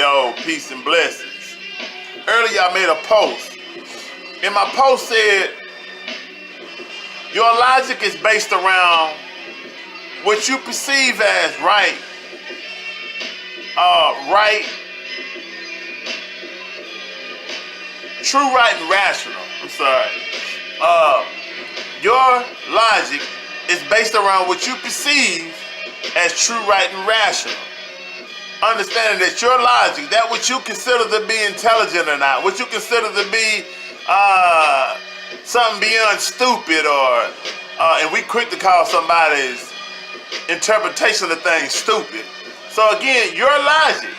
Yo, peace and blessings. Earlier I made a post, and my post said, your logic is based around what you perceive as right, true, right, and rational. I'm sorry. Your logic is based around what you perceive as true, right, and rational. Understanding that your logic, that what you consider to be intelligent or not, what you consider to be something beyond stupid, or and we quick to call somebody's interpretation of things stupid. So again, your logic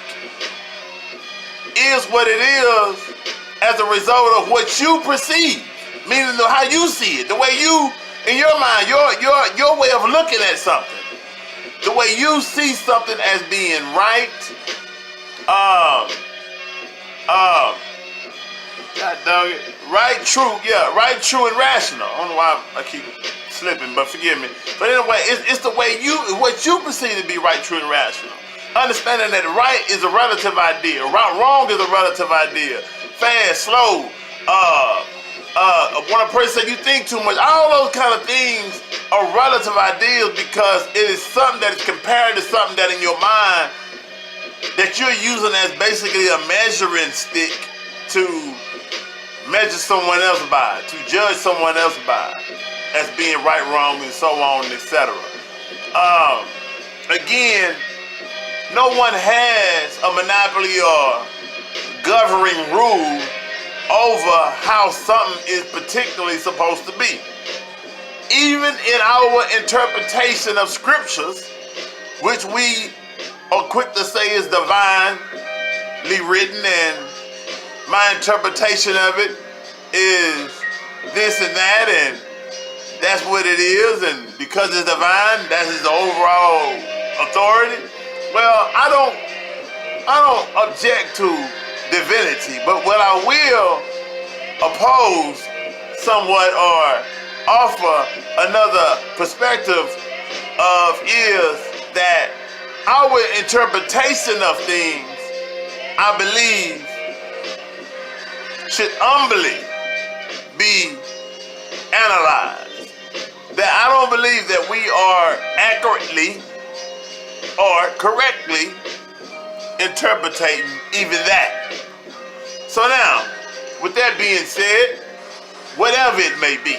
is what it is as a result of what you perceive, meaning how you see it, the way you, in your mind, your way of looking at something. The way you see something as being right, God dog it, right, true, and rational. I don't know why I keep slipping, but forgive me. But anyway, it's the way what you perceive to be right, true, and rational. Understanding that right is a relative idea, wrong is a relative idea, fast, slow, when a person says you think too much, all those kind of things are relative ideas because it is something that is compared to something that in your mind that you're using as basically a measuring stick to measure someone else by, to judge someone else by as being right, wrong, and so on, etc. Again, no one has a monopoly or governing rule over how something is particularly supposed to be. Even in our interpretation of scriptures, which we are quick to say is divinely written, and my interpretation of it is this and that, and that's what it is, and because it's divine, that's his overall authority. Well, I don't object to divinity, but what I will oppose somewhat or offer another perspective of is that our interpretation of things, I believe, should humbly be analyzed. That I don't believe that we are accurately or correctly interpreting even that. So now, with that being said, whatever it may be,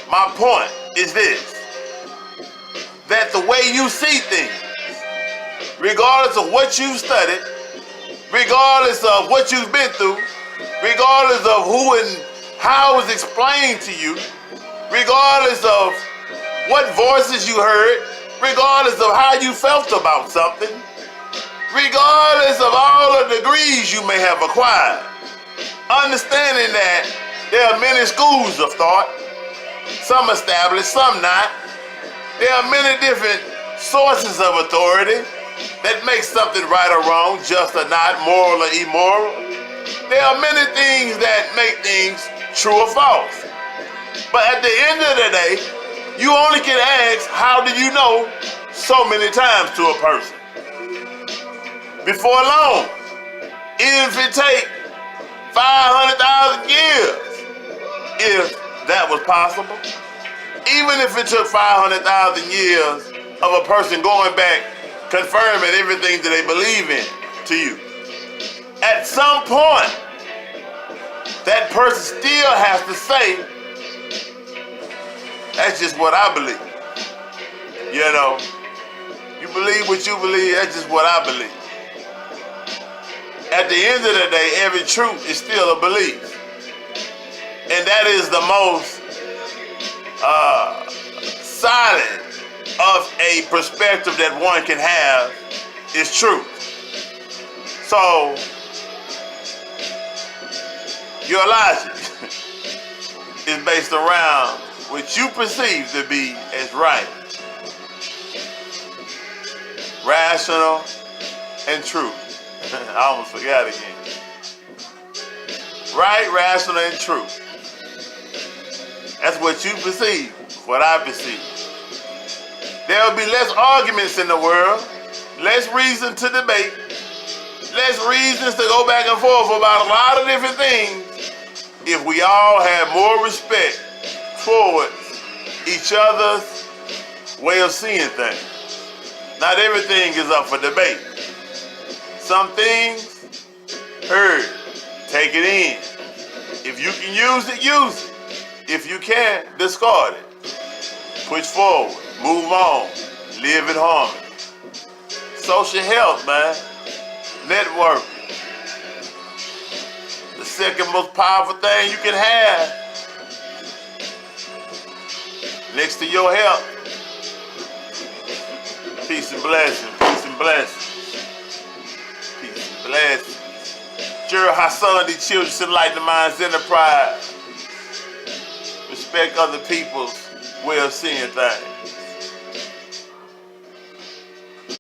my point is this, that the way you see things, regardless of what you've studied, regardless of what you've been through, regardless of who and how it was explained to you, regardless of what voices you heard, regardless of how you felt about something, regardless of all the degrees you may have acquired, understanding that there are many schools of thought, some established, some not. There are many different sources of authority that make something right or wrong, just or not, moral or immoral. There are many things that make things true or false. But at the end of the day, you only can ask, how do you know, so many times to a person. Before long, even if it take 500,000 years, if that was possible, even if it took 500,000 years of a person going back, confirming everything that they believe in to you, at some point, that person still has to say, that's just what I believe. You know, you believe what you believe, that's just what I believe. At the end of the day, every truth is still a belief. And that is the most solid of a perspective that one can have is truth. So, your logic is based around what you perceive to be as right, rational, and true. I almost forgot again. Right, rational, and true. That's what you perceive, what I perceive. There will be less arguments in the world, less reason to debate, less reasons to go back and forth about a lot of different things if we all had more respect towards each other's way of seeing things. Not everything is up for debate. Some things, heard, take it in. If you can use it, use it. If you can't, discard it. Push forward, move on, live in harmony. Social health, man. Networking. The second most powerful thing you can have next to your health. Peace and blessings, peace and blessings, peace and blessings. Gerald Hassan, the Children's Enlightening Minds Enterprise. Respect other people's way of seeing things.